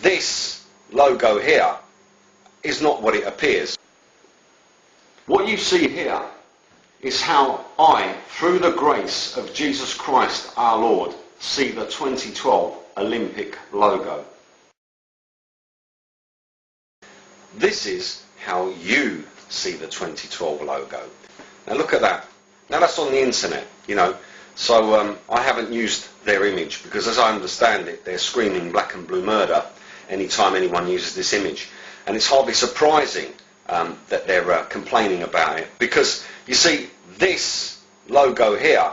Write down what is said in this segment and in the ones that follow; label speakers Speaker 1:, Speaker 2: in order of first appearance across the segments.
Speaker 1: this logo here is not what it appears. What you see here is how I, through the grace of Jesus Christ our Lord, see the 2012 Olympic logo. This is how you see the 2012 logo. Now look at that. Now that's on the internet, you know, so I haven't used their image because, as I understand it, they're screaming black and blue murder anytime anyone uses this image. And it's hardly surprising that they're complaining about it, because you see, this logo here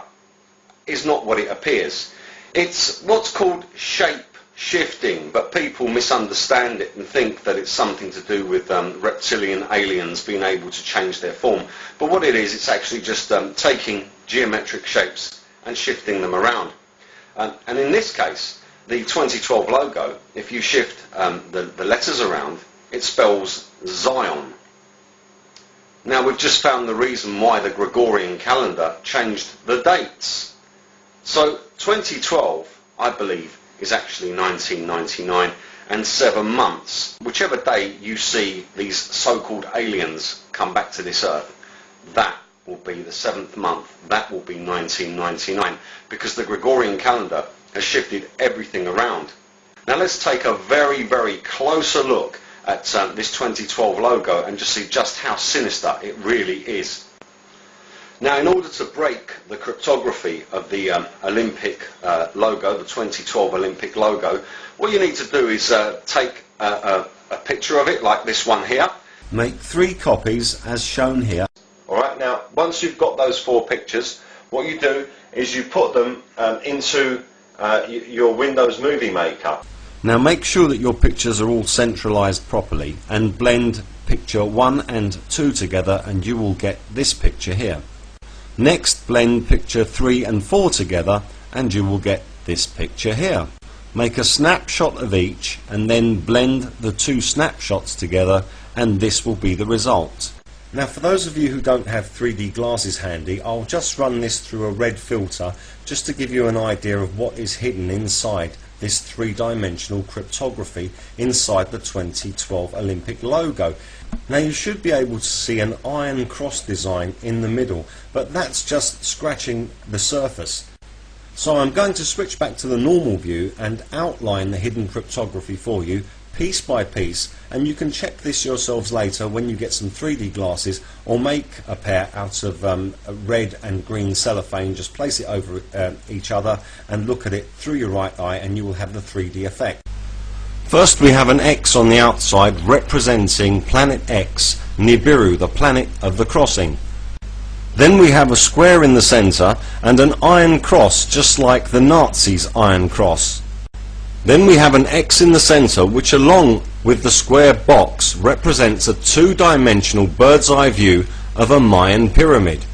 Speaker 1: is not what it appears. It's what's called shape shifting, but people misunderstand it and think that it's something to do with reptilian aliens being able to change their form. But what it is, it's actually just taking geometric shapes and shifting them around. And in this case, the 2012 logo, if you shift the letters around, it spells Zion. Now we've just found the reason why the Gregorian calendar changed the dates. So 2012, I believe, is actually 1999 and 7 months. Whichever day you see these so-called aliens come back to this earth, that will be the 7th month. That will be 1999, because the Gregorian calendar has shifted everything around. Now let's take a very, very closer look at this 2012 logo and just see just how sinister it really is. Now, in order to break the cryptography of the Olympic logo, the 2012 Olympic logo, what you need to do is take a picture of it, like this one here.
Speaker 2: Make 3 copies as shown here.
Speaker 1: Alright, now once you've got those 4 pictures, what you do is you put them into your Windows Movie Maker.
Speaker 2: Now make sure that your pictures are all centralized properly and blend picture 1 and 2 together, and you will get this picture here. Next, blend picture 3 and 4 together and you will get this picture here. Make a snapshot of each and then blend the 2 snapshots together, and this will be the result. Now, for those of you who don't have 3D glasses handy, I'll just run this through a red filter just to give you an idea of what is hidden inside this 3-dimensional cryptography inside the 2012 Olympic logo. Now, you should be able to see an iron cross design in the middle, but that's just scratching the surface. So I'm going to switch back to the normal view and outline the hidden cryptography for you piece by piece, and you can check this yourselves later when you get some 3D glasses, or make a pair out of red and green cellophane. Just place it over each other and look at it through your right eye and you will have the 3D effect. First, we have an X on the outside representing planet X, Nibiru, the planet of the crossing. Then we have a square in the centre and an iron cross, just like the Nazis' iron cross. Then we have an X in the centre, which along with the square box represents a 2-dimensional bird's eye view of a Mayan pyramid.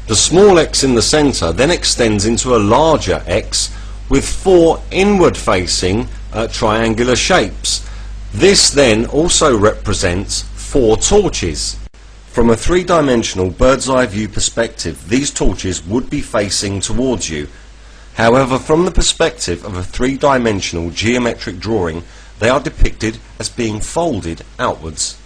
Speaker 2: The small X in the centre then extends into a larger X with 4 inward facing triangular shapes. This then also represents 4 torches. From a 3-dimensional bird's eye view perspective, these torches would be facing towards you. However, from the perspective of a 3-dimensional geometric drawing, they are depicted as being folded outwards.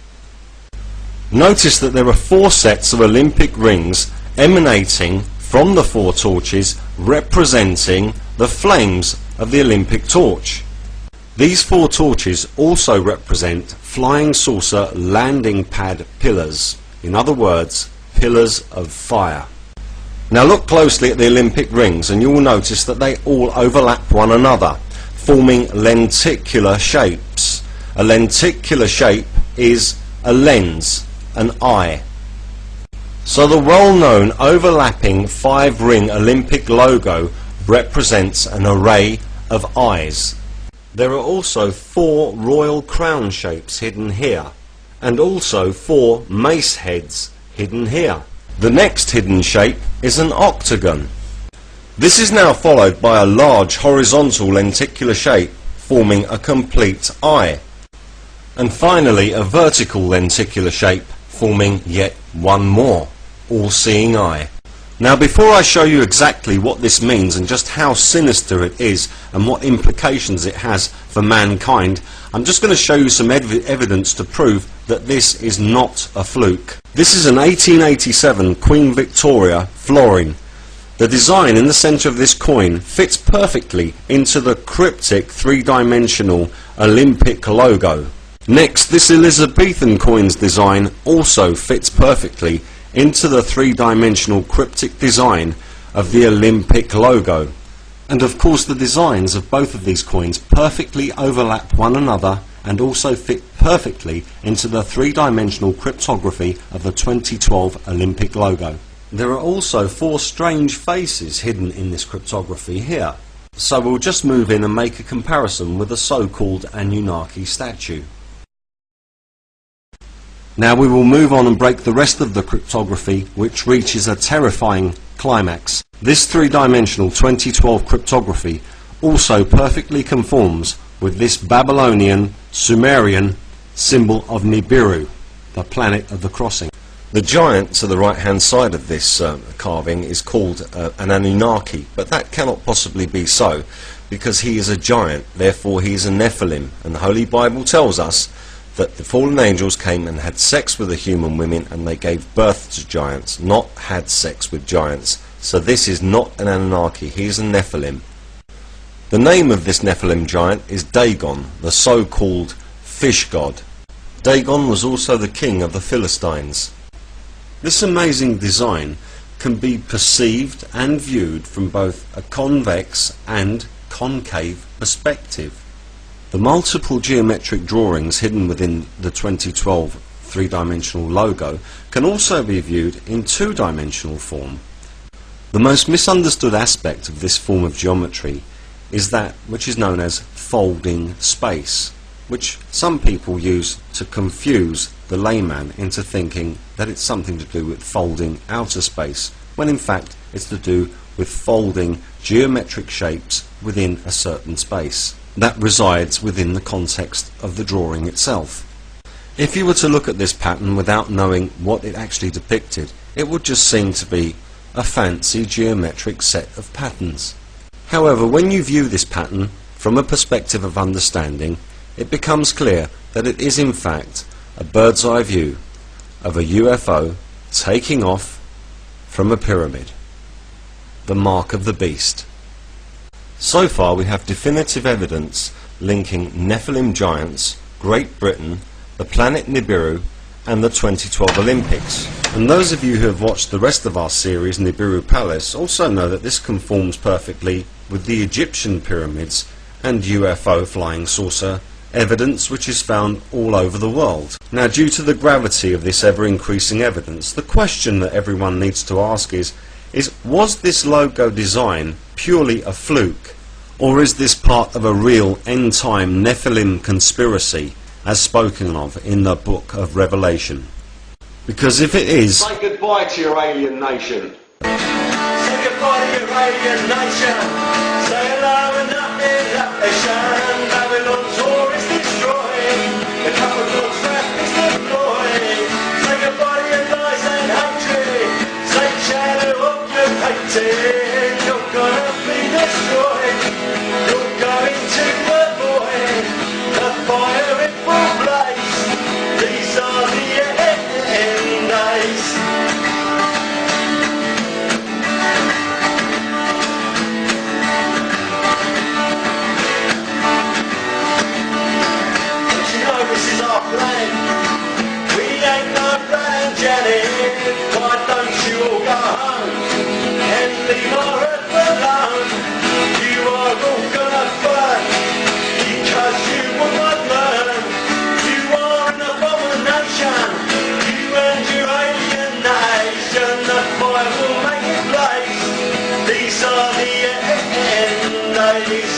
Speaker 2: Notice that there are 4 sets of Olympic rings emanating from the 4 torches, representing the flames of the Olympic torch. These 4 torches also represent flying saucer landing pad pillars, in other words, pillars of fire. Now look closely at the Olympic rings and you will notice that they all overlap one another, forming lenticular shapes. A lenticular shape is a lens, an eye. So the well-known overlapping 5-ring Olympic logo represents an array of eyes. There are also 4 royal crown shapes hidden here, and also 4 mace heads hidden here. The next hidden shape is an octagon. This is now followed by a large horizontal lenticular shape forming a complete eye. And finally a vertical lenticular shape forming yet one more all-seeing eye. Now, before I show you exactly what this means and just how sinister it is and what implications it has for mankind, I'm just going to show you some evidence to prove that this is not a fluke. This is an 1887 Queen Victoria florin. The design in the centre of this coin fits perfectly into the cryptic three-dimensional Olympic logo. Next, this Elizabethan coin's design also fits perfectly into the three-dimensional cryptic design of the Olympic logo. And of course the designs of both of these coins perfectly overlap one another and also fit perfectly into the three-dimensional cryptography of the 2012 Olympic logo. There are also 4 strange faces hidden in this cryptography here, so we'll just move in and make a comparison with the so-called Anunnaki statue. Now we will move on and break the rest of the cryptography, which reaches a terrifying climax. This three-dimensional 2012 cryptography also perfectly conforms with this Babylonian Sumerian symbol of Nibiru, the planet of the crossing. The giant to the right hand side of this carving is called an Anunnaki, but that cannot possibly be so because he is a giant, therefore he is a Nephilim, and the Holy Bible tells us that the fallen angels came and had sex with the human women and they gave birth to giants, not had sex with giants. So this is not an Anunnaki, he is a Nephilim. The name of this Nephilim giant is Dagon, the so-called fish god. Dagon was also the king of the Philistines. This amazing design can be perceived and viewed from both a convex and concave perspective. The multiple geometric drawings hidden within the 2012 three-dimensional logo can also be viewed in two-dimensional form. The most misunderstood aspect of this form of geometry is that which is known as folding space, which some people use to confuse the layman into thinking that it's something to do with folding outer space, when in fact it's to do with folding geometric shapes within a certain space that resides within the context of the drawing itself. If you were to look at this pattern without knowing what it actually depicted, it would just seem to be a fancy geometric set of patterns. However, when you view this pattern from a perspective of understanding, it becomes clear that it is in fact a bird's eye view of a UFO taking off from a pyramid, the mark of the beast. So far we have definitive evidence linking Nephilim giants, Great Britain, the planet Nibiru and the 2012 Olympics. And those of you who have watched the rest of our series Nibiru Palace also know that this conforms perfectly with the Egyptian pyramids and UFO flying saucer evidence which is found all over the world. Now, due to the gravity of this ever-increasing evidence, the question that everyone needs to ask is was this logo design purely a fluke, or is this part of a real end-time Nephilim conspiracy as spoken of in the book of Revelation? Because if it is,
Speaker 1: say goodbye to your alien nation. Say goodbye to your alien nation. Say hello and nothing. Babylon's war is destroyed. The capital's wrath is deployed. Say goodbye to your lies and hatred. Say shadow of your hating. You're gonna be destroyed. You're going to the void. The fire it will blaze. These are the end days. Don't you know this is our plan? We ain't no plan, Jenny. Why don't you all go home and leave our earth alone? You are all gonna burn because you will not learn. You are an abomination. You and your alien nation. The fire will make it blaze. These are the end days.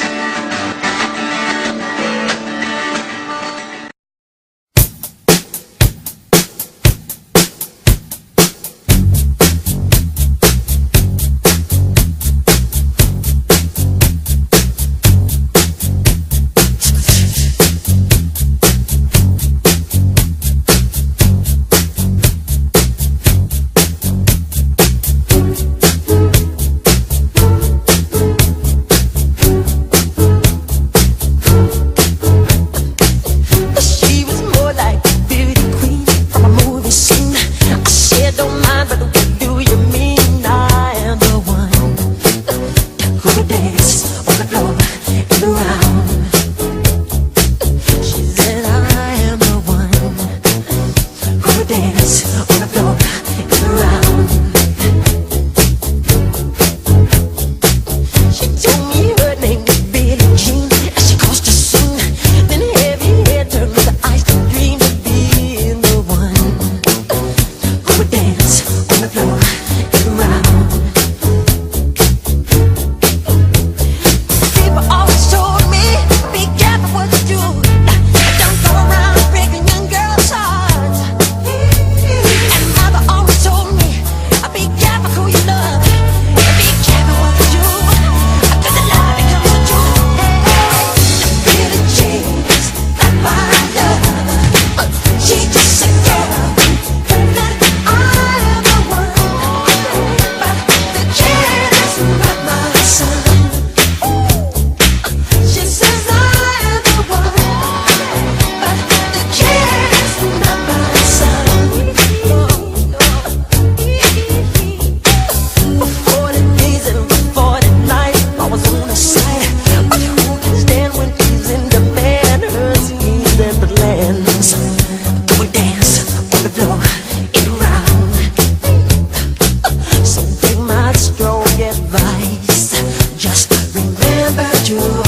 Speaker 3: Just remember to